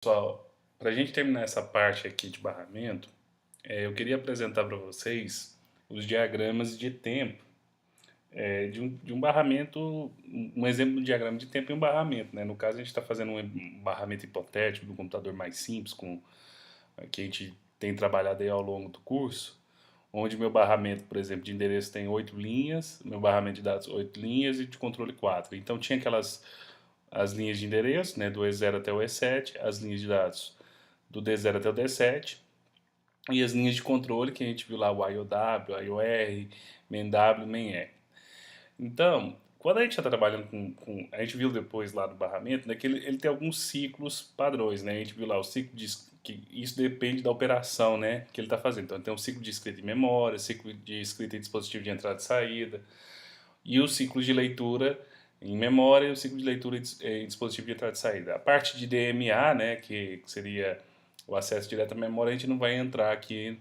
Pessoal, para a gente terminar essa parte aqui de barramento, eu queria apresentar para vocês os diagramas de tempo de um barramento, um exemplo de diagrama de tempo e um barramento, né? No caso, a gente está fazendo um barramento hipotético do computador mais simples, que a gente tem trabalhado aí ao longo do curso, onde meu barramento, por exemplo, de endereço tem 8 linhas, meu barramento de dados 8 linhas e de controle 4. Então tinha as linhas de endereço, né, do E0 até o E7, as linhas de dados do D0 até o D7, e as linhas de controle que a gente viu lá, o IOW, IOR, MenW, MenE. Então, quando a gente está trabalhando a gente viu depois lá do barramento, né, que ele tem alguns ciclos padrões, né? A gente viu lá o ciclo que isso depende da operação, né, que ele está fazendo. Então, tem um ciclo de escrita em memória, ciclo de escrita em dispositivo de entrada e saída, e o ciclo de leitura em memória e o ciclo de leitura em dispositivo de entrada e saída. A parte de DMA, né, que seria o acesso direto à memória, a gente não vai entrar aqui,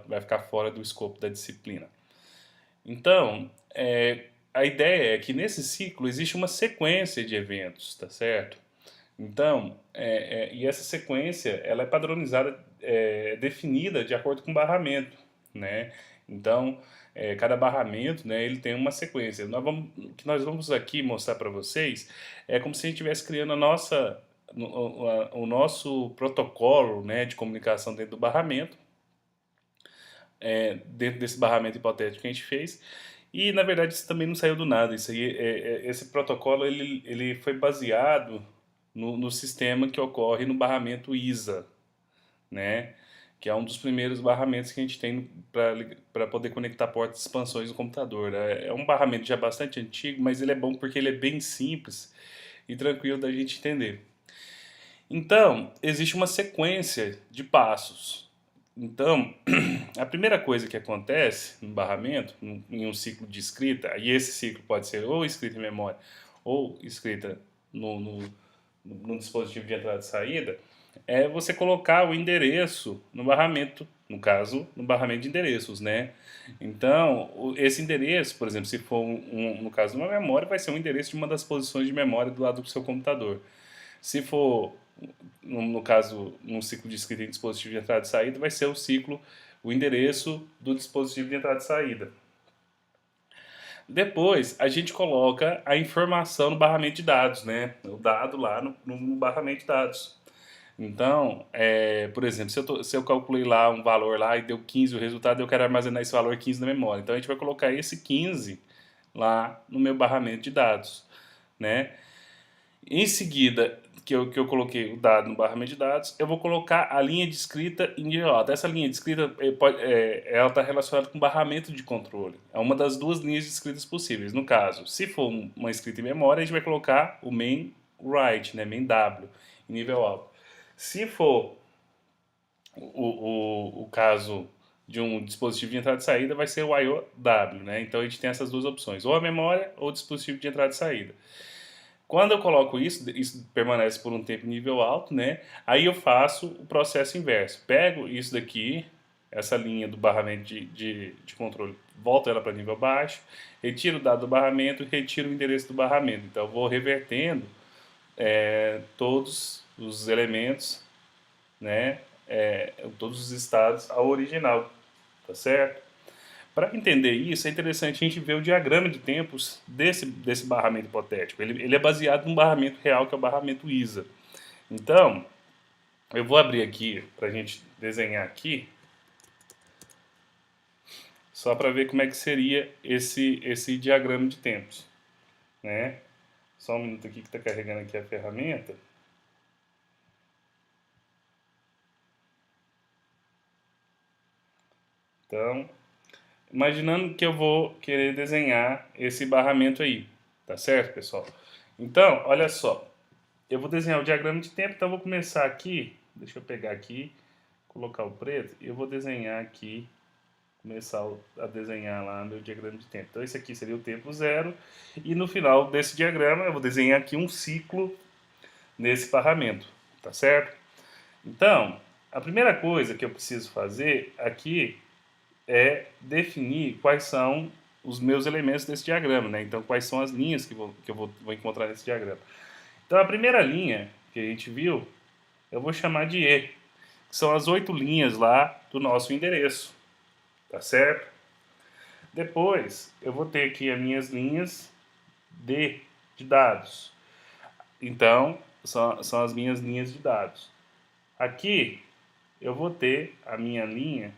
vai ficar fora do escopo da disciplina. Então, a ideia é que nesse ciclo existe uma sequência de eventos, tá certo? Então, e essa sequência ela é padronizada, definida de acordo com o barramento, né? Então, cada barramento, né, ele tem uma sequência. O que nós vamos aqui mostrar para vocês é como se a gente estivesse criando o nosso protocolo, né, de comunicação dentro do barramento, dentro desse barramento hipotético que a gente fez. E na verdade isso também não saiu do nada. Esse protocolo ele foi baseado no sistema que ocorre no barramento ISA, né? Que é um dos primeiros barramentos que a gente tem para poder conectar portas de expansões no computador. É um barramento já bastante antigo, mas ele é bom porque ele é bem simples e tranquilo da gente entender. Então, existe uma sequência de passos. Então, a primeira coisa que acontece no barramento, em um ciclo de escrita, e esse ciclo pode ser ou escrita em memória ou escrita no dispositivo de entrada e saída, é você colocar o endereço no barramento, no caso, no barramento de endereços, né? Então, esse endereço, por exemplo, se for no caso de uma memória, vai ser um endereço de uma das posições de memória do lado do seu computador. Se for, no caso, num ciclo de escrita em dispositivo de entrada e saída, vai ser o endereço do dispositivo de entrada e saída. Depois, a gente coloca a informação no barramento de dados, né? O dado lá no barramento de dados. Então, por exemplo, se eu calculei lá um valor lá e deu 15 o resultado, eu quero armazenar esse valor 15 na memória. Então, a gente vai colocar esse 15 lá no meu barramento de dados, né? Em seguida, que eu coloquei o dado no barramento de dados, eu vou colocar a linha de escrita individual. Essa linha de escrita ela está relacionada com barramento de controle. É uma das duas linhas de escritas possíveis. No caso, se for uma escrita em memória, a gente vai colocar o main write, né, main W, em nível alto. Se for o caso de um dispositivo de entrada e saída, vai ser o IOW, né? Então a gente tem essas duas opções, ou a memória ou o dispositivo de entrada e saída. Quando eu coloco isso permanece por um tempo em nível alto, né? Aí eu faço o processo inverso. Pego isso daqui, essa linha do barramento de controle, volto ela para nível baixo, retiro o dado do barramento e retiro o endereço do barramento. Então eu vou revertendo todos os elementos, né? Todos os estados ao original, tá certo? Para entender isso, é interessante a gente ver o diagrama de tempos desse barramento hipotético. Ele é baseado num barramento real, que é o barramento ISA. Então, eu vou abrir aqui para a gente desenhar aqui, só para ver como é que seria esse diagrama de tempos, né? Só um minuto aqui que está carregando aqui a ferramenta. Então, imaginando que eu vou querer desenhar esse barramento aí, tá certo, pessoal? Então, olha só, eu vou desenhar o diagrama de tempo, então eu vou começar aqui, deixa eu pegar aqui, colocar o preto, e eu vou desenhar aqui, começar a desenhar lá meu diagrama de tempo. Então esse aqui seria o tempo zero, e no final desse diagrama eu vou desenhar aqui um ciclo nesse barramento, tá certo? Então, a primeira coisa que eu preciso fazer aqui é definir quais são os meus elementos desse diagrama, né? Então, quais são as linhas que eu vou encontrar nesse diagrama. Então, a primeira linha que a gente viu eu vou chamar de E, que são as 8 linhas lá do nosso endereço, tá certo? Depois, eu vou ter aqui as minhas linhas D de dados. Então, são as minhas linhas de dados. Aqui, eu vou ter a minha linha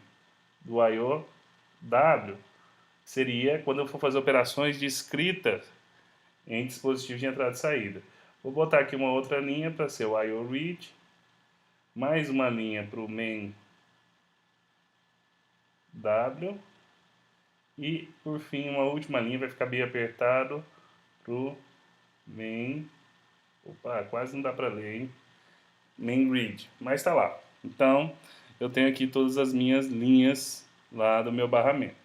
do IOW, seria quando eu for fazer operações de escrita em dispositivos de entrada e saída. Vou botar aqui uma outra linha para ser o IO read, mais uma linha para o main W e por fim uma última linha, vai ficar bem apertado para o main, opa, quase não dá para ler, hein? Main read, mas está lá. Então eu tenho aqui todas as minhas linhas lá do meu barramento.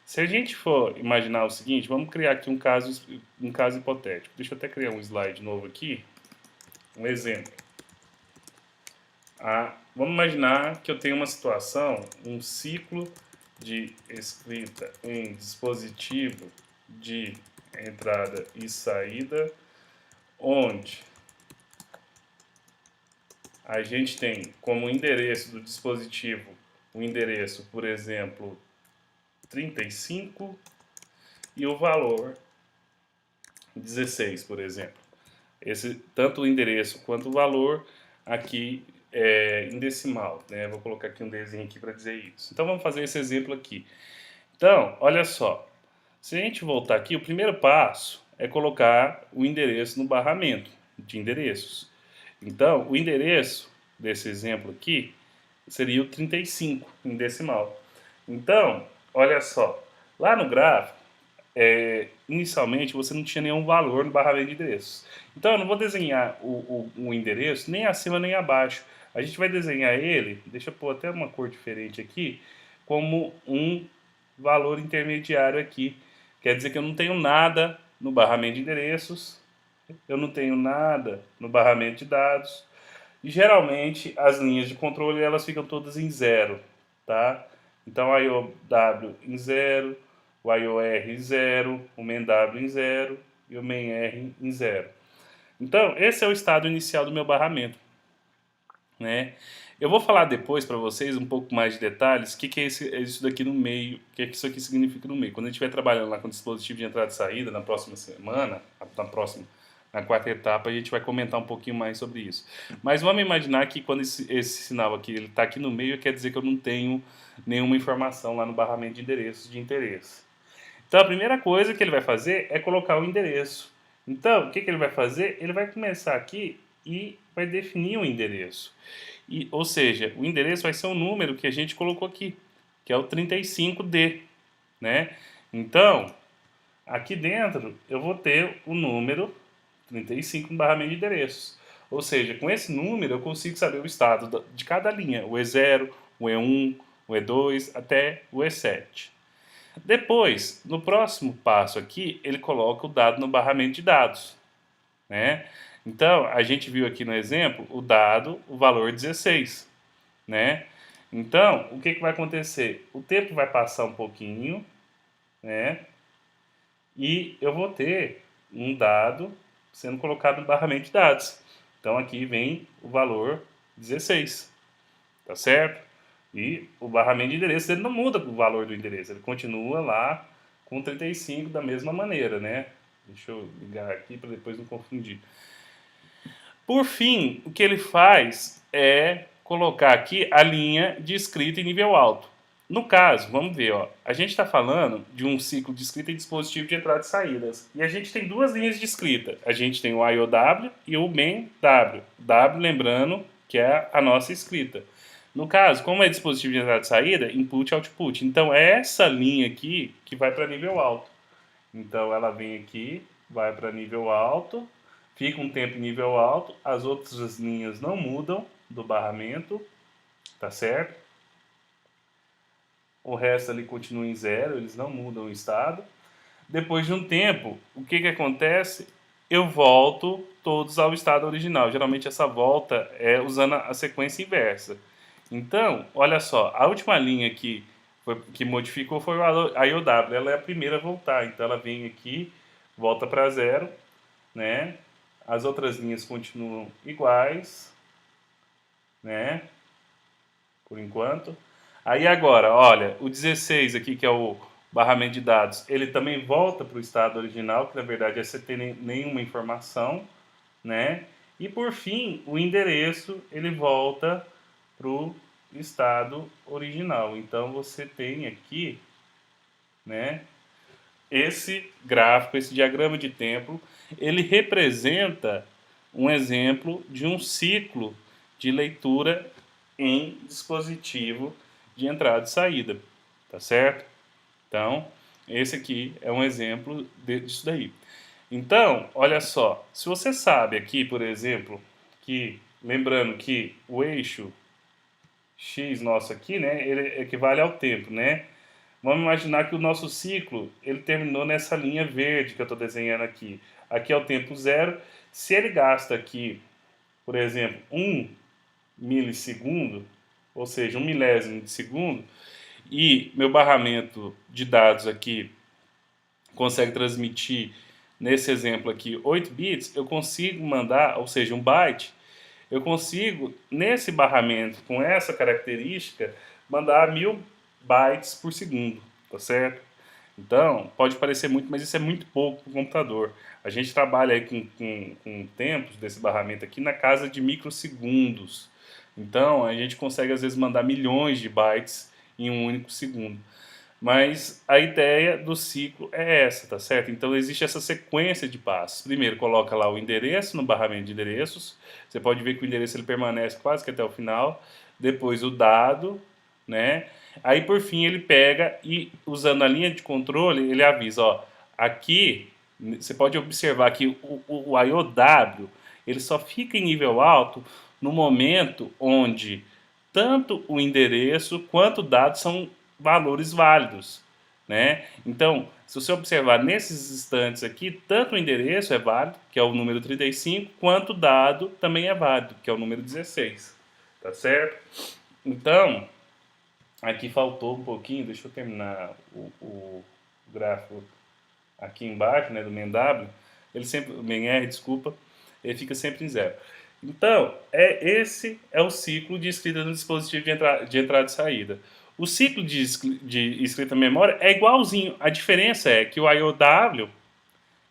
Se a gente for imaginar o seguinte, vamos criar aqui um caso hipotético. Deixa eu até criar um slide novo aqui, um exemplo. Vamos imaginar que eu tenho uma situação, um ciclo de escrita em dispositivo de entrada e saída, onde a gente tem como endereço do dispositivo o endereço, por exemplo, 35 e o valor 16, por exemplo. Tanto o endereço quanto o valor aqui em decimal, né? Vou colocar aqui um desenho aqui para dizer isso. Então vamos fazer esse exemplo aqui. Então, olha só. Se a gente voltar aqui, o primeiro passo é colocar o endereço no barramento de endereços. Então, o endereço desse exemplo aqui seria o 35 em decimal. Então, olha só, lá no gráfico, inicialmente você não tinha nenhum valor no barramento de endereços. Então eu não vou desenhar o endereço nem acima nem abaixo. A gente vai desenhar ele, deixa eu pôr até uma cor diferente aqui, como um valor intermediário aqui. Quer dizer que eu não tenho nada no barramento de endereços, eu não tenho nada no barramento de dados. E geralmente as linhas de controle elas ficam todas em zero, tá? Então a IOW em zero, o IOR em zero, o MainW em zero e o MainR em zero. Então esse é o estado inicial do meu barramento, né? Eu vou falar depois para vocês um pouco mais de detalhes, o que é isso daqui no meio, o que isso aqui significa no meio. Quando a gente estiver trabalhando lá com dispositivo de entrada e saída na próxima semana, na quarta etapa, a gente vai comentar um pouquinho mais sobre isso. Mas vamos imaginar que quando esse sinal aqui está aqui no meio, quer dizer que eu não tenho nenhuma informação lá no barramento de endereços de interesse. Então a primeira coisa que ele vai fazer é colocar o endereço. Então o que ele vai fazer? Ele vai começar aqui e vai definir o endereço. Ou seja, o endereço vai ser um número que a gente colocou aqui, que é o 35D, né? Então, aqui dentro eu vou ter o número 35 no barramento de endereços. Ou seja, com esse número eu consigo saber o estado de cada linha, o E0, o E1, o E2 até o E7. Depois, no próximo passo aqui, ele coloca o dado no barramento de dados, né? Então, a gente viu aqui no exemplo o dado, o valor 16, né? Então, o que vai acontecer? O tempo vai passar um pouquinho, né? E eu vou ter um dado sendo colocado no barramento de dados. Então, aqui vem o valor 16, tá certo? E o barramento de endereço, ele não muda o valor do endereço, ele continua lá com 35 da mesma maneira, né? Deixa eu ligar aqui para depois não confundir. Por fim, o que ele faz é colocar aqui a linha de escrita em nível alto. No caso, vamos ver, ó, a gente está falando de um ciclo de escrita em dispositivo de entrada e saídas. E a gente tem duas linhas de escrita. A gente tem o IOW e o MainW. W, lembrando, que é a nossa escrita. No caso, como é dispositivo de entrada e saída, input e output. Então, é essa linha aqui que vai para nível alto. Então, ela vem aqui, vai para nível alto, fica um tempo em nível alto, as outras linhas não mudam do barramento, tá certo? O resto ali continua em zero, eles não mudam o estado. Depois de um tempo, o que acontece? Eu volto todos ao estado original. Geralmente essa volta é usando a sequência inversa. Então, olha só, a última linha que modificou foi a IOW. Ela é a primeira a voltar, então ela vem aqui, volta para zero, né? As outras linhas continuam iguais, né? Por enquanto. Aí agora, olha, o 16 aqui, que é o barramento de dados, ele também volta para o estado original, que na verdade é você ter nenhuma informação, né? E por fim, o endereço, ele volta para o estado original. Então você tem aqui, né, esse gráfico, esse diagrama de tempo, ele representa um exemplo de um ciclo de leitura em dispositivo de entrada e saída, tá certo? Então, esse aqui é um exemplo disso daí. Então, olha só, se você sabe aqui, por exemplo, que, lembrando que o eixo X nosso aqui, né, ele equivale ao tempo, né? Vamos imaginar que o nosso ciclo, ele terminou nessa linha verde que eu estou desenhando aqui. Aqui é o tempo zero. Se ele gasta aqui, por exemplo, 1 milissegundo, ou seja, 1 milésimo de segundo, e meu barramento de dados aqui consegue transmitir, nesse exemplo aqui, 8 bits, eu consigo mandar, ou seja, 1 byte, eu consigo, nesse barramento, com essa característica, mandar 1000 bytes por segundo, tá certo? Então, pode parecer muito, mas isso é muito pouco para o computador. A gente trabalha aí com tempos desse barramento aqui na casa de microsegundos. Então, a gente consegue às vezes mandar milhões de bytes em um único segundo. Mas a ideia do ciclo é essa, tá certo? Então existe essa sequência de passos. Primeiro coloca lá o endereço no barramento de endereços. Você pode ver que o endereço ele permanece quase que até o final. Depois o dado, né? Aí por fim ele pega e usando a linha de controle, ele avisa, ó, aqui você pode observar que o IOW, ele só fica em nível alto no momento onde tanto o endereço quanto o dado são valores válidos, né? Então, se você observar nesses instantes aqui, tanto o endereço é válido, que é o número 35, quanto o dado também é válido, que é o número 16, tá certo? Então, aqui faltou um pouquinho, deixa eu terminar o gráfico aqui embaixo, né, do MenW, ele sempre, o MenR, desculpa, ele fica sempre em zero. Então, esse é o ciclo de escrita no dispositivo de entrada e saída. O ciclo de escrita memória é igualzinho. A diferença é que o IOW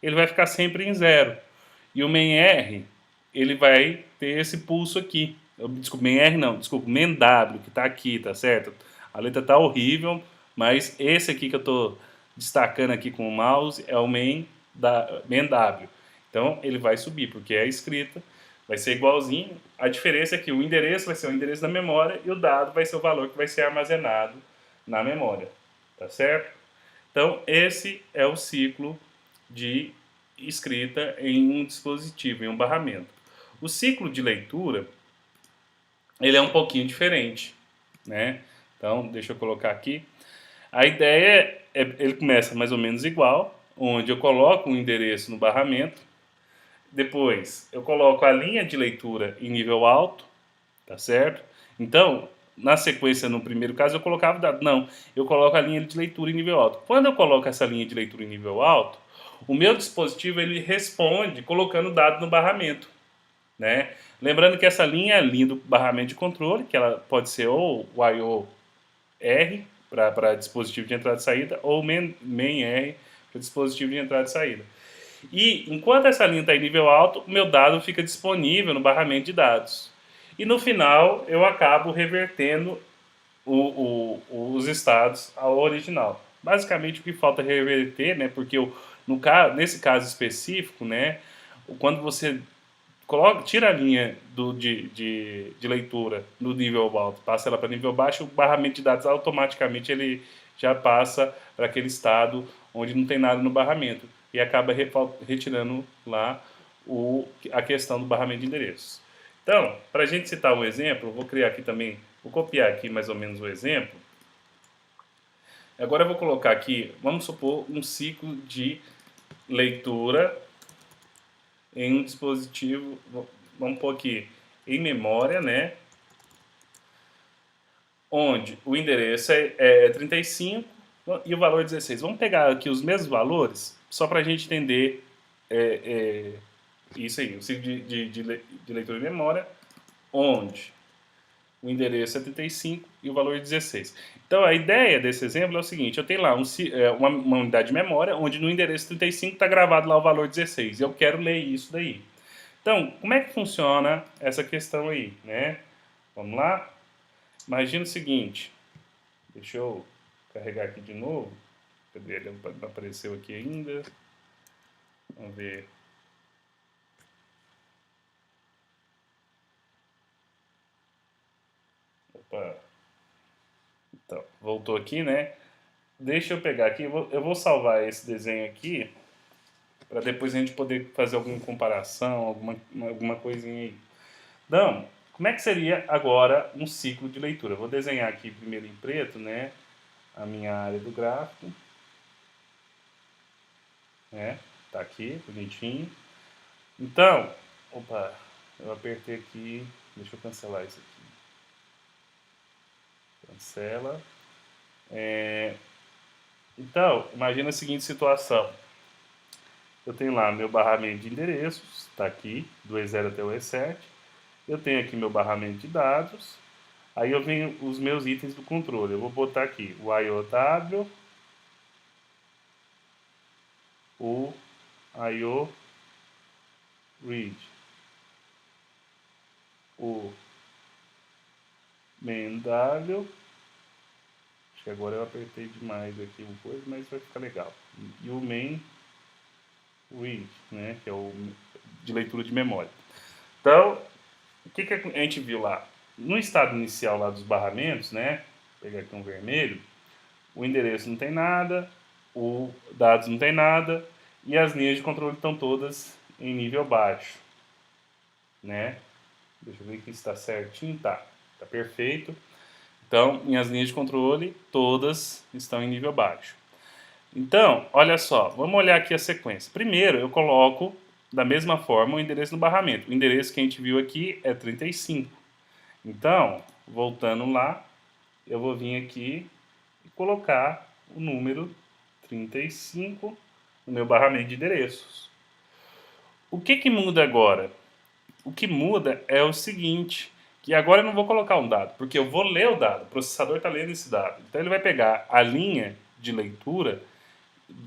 ele vai ficar sempre em zero. E o MenR ele vai ter esse pulso aqui. Desculpa, MenR não, desculpa, MenW, que está aqui, tá certo? A letra tá horrível, mas esse aqui que eu estou destacando aqui com o mouse é o MenW. Então ele vai subir, porque é a escrita, vai ser igualzinho. A diferença é que o endereço vai ser o endereço da memória e o dado vai ser o valor que vai ser armazenado na memória, tá certo? Então esse é o ciclo de escrita em um dispositivo, em um barramento. O ciclo de leitura, ele é um pouquinho diferente, né? Então, deixa eu colocar aqui. A ideia ele começa mais ou menos igual, onde eu coloco um endereço no barramento, depois eu coloco a linha de leitura em nível alto, tá certo? Então, na sequência, no primeiro caso, eu colocava o dado. Não, eu coloco a linha de leitura em nível alto. Quando eu coloco essa linha de leitura em nível alto, o meu dispositivo ele responde colocando o dado no barramento, né? Lembrando que essa linha é a linha do barramento de controle, que ela pode ser ou o IO-R para dispositivo de entrada e saída, ou MenR para dispositivo de entrada e saída. E enquanto essa linha está em nível alto, o meu dado fica disponível no barramento de dados. E no final eu acabo revertendo os estados ao original. Basicamente o que falta reverter, né, porque nesse caso específico, né, quando você tira a linha de leitura do nível alto, passa ela para nível baixo, o barramento de dados automaticamente ele já passa para aquele estado onde não tem nada no barramento e acaba retirando lá a questão do barramento de endereços. Então, para a gente citar um exemplo, vou criar aqui também, vou copiar aqui mais ou menos o exemplo. Agora eu vou colocar aqui, vamos supor, um ciclo de leitura em um dispositivo, vamos pôr aqui, em memória, né? Onde o endereço é 35 e o valor é 16. Vamos pegar aqui os mesmos valores, só para a gente entender isso aí, o ciclo de leitura de memória, onde o endereço é 35 e o valor é 16. Então, a ideia desse exemplo é o seguinte, eu tenho lá uma unidade de memória, onde no endereço 35 está gravado lá o valor 16, e eu quero ler isso daí. Então, como é que funciona essa questão aí, né? Vamos lá? Imagina o seguinte, deixa eu carregar aqui de novo, cadê ele? Não apareceu aqui ainda, vamos ver. Opa, então, voltou aqui, né? Deixa eu pegar aqui, eu vou salvar esse desenho aqui, para depois a gente poder fazer alguma comparação, alguma coisinha aí. Então, como é que seria agora um ciclo de leitura? Eu vou desenhar aqui primeiro em preto, né? A minha área do gráfico, né? Tá aqui, bonitinho. Então, opa, eu apertei aqui, deixa eu cancelar isso aqui. Cancela. Então, imagina a seguinte situação. Eu tenho lá meu barramento de endereços, está aqui, do E0 até o E7. Eu tenho aqui meu barramento de dados. Aí eu venho os meus itens do controle. Eu vou botar aqui o IOW, o IO read, o main.w. Acho que agora eu apertei demais aqui uma coisa, mas vai ficar legal. E o main read, né, que é o de leitura de memória. Então, o que a gente viu lá? No estado inicial lá dos barramentos, né, vou pegar aqui um vermelho, o endereço não tem nada, o dados não tem nada, e as linhas de controle estão todas em nível baixo, né? Deixa eu ver aqui se está certinho, tá perfeito. Então, minhas linhas de controle todas estão em nível baixo. Então, olha só, vamos olhar aqui a sequência. Primeiro, eu coloco da mesma forma o endereço no barramento. O endereço que a gente viu aqui é 35. Então, voltando lá, eu vou vir aqui e colocar o número 35 no meu barramento de endereços. O que muda agora? O que muda é o seguinte, que agora eu não vou colocar um dado, porque eu vou ler o dado, o processador está lendo esse dado. Então ele vai pegar a linha de leitura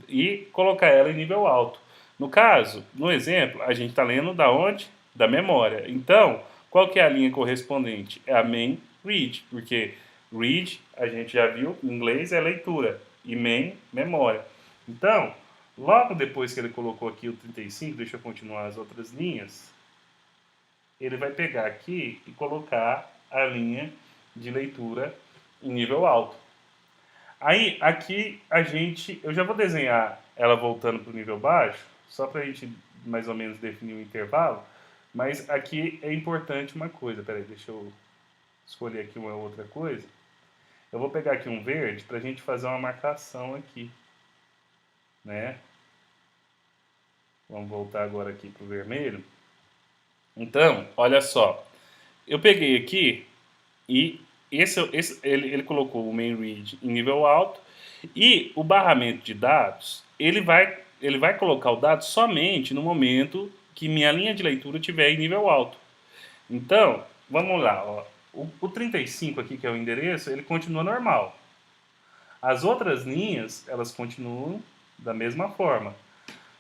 e colocar ela em nível alto. No caso, no exemplo, a gente está lendo da onde? Da memória. Então, qual que é a linha correspondente? É a main read, porque read, a gente já viu, em inglês é leitura, e main, memória. Então, logo depois que ele colocou aqui o 35, deixa eu continuar as outras linhas, ele vai pegar aqui e colocar a linha de leitura em nível alto. Aí, aqui, eu já vou desenhar ela voltando para o nível baixo, só para a gente mais ou menos definir o intervalo, mas aqui é importante uma coisa, peraí, deixa eu escolher aqui uma outra coisa. Eu vou pegar aqui um verde para a gente fazer uma marcação aqui, né? Vamos voltar agora aqui para o vermelho. Então, olha só, eu peguei aqui e ele colocou o main read em nível alto e o barramento de dados ele vai colocar o dado somente no momento que minha linha de leitura estiver em nível alto. Então, vamos lá. Ó. O 35 aqui, que é o endereço, ele continua normal. As outras linhas, elas continuam da mesma forma.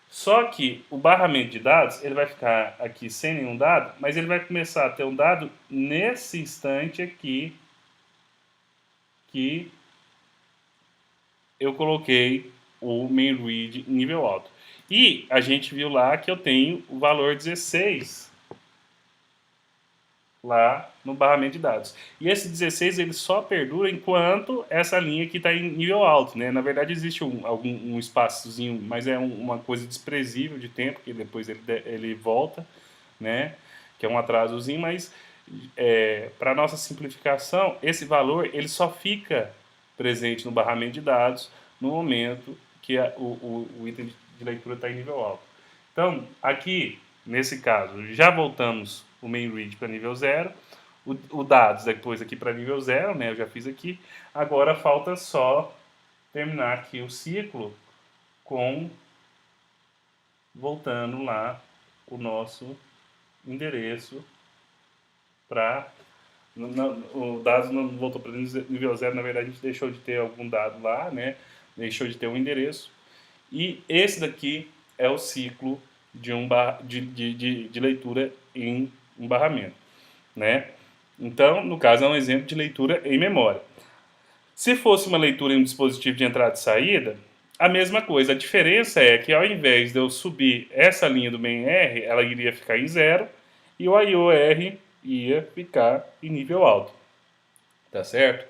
Só que o barramento de dados, ele vai ficar aqui sem nenhum dado, mas ele vai começar a ter um dado nesse instante aqui que eu coloquei o main read em nível alto. E a gente viu lá que eu tenho o valor 16 lá no barramento de dados. E esse 16 ele só perdura enquanto essa linha aqui está em nível alto, né? Na verdade existe um espaçozinho, mas é uma coisa desprezível de tempo, que depois ele volta, né? Que é um atrasozinho, mas para nossa simplificação, esse valor ele só fica presente no barramento de dados no momento que o item de leitura está em nível alto. Então, aqui, nesse caso, já voltamos o main read para nível 0, o dados depois aqui para nível 0, né, eu já fiz aqui. Agora falta só terminar aqui o ciclo com voltando lá o nosso endereço para O dado não voltou para nível zero, na verdade a gente deixou de ter algum dado lá, né? Deixou de ter um endereço. E esse daqui é o ciclo de leitura em um barramento, né? Então, no caso, é um exemplo de leitura em memória. Se fosse uma leitura em um dispositivo de entrada e saída, a mesma coisa. A diferença é que ao invés de eu subir essa linha do main R, ela iria ficar em zero e o IOR ia ficar em nível alto. Tá certo?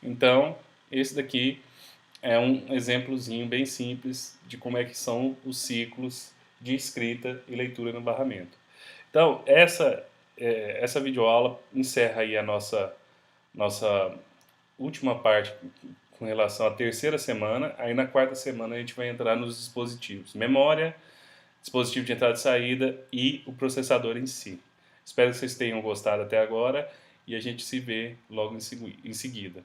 Então, esse daqui é um exemplozinho bem simples de como é que são os ciclos de escrita e leitura no barramento. Então, essa videoaula encerra aí a nossa última parte com relação à terceira semana. Aí na quarta semana a gente vai entrar nos dispositivos memória, dispositivo de entrada e saída e o processador em si. Espero que vocês tenham gostado até agora e a gente se vê logo em seguida.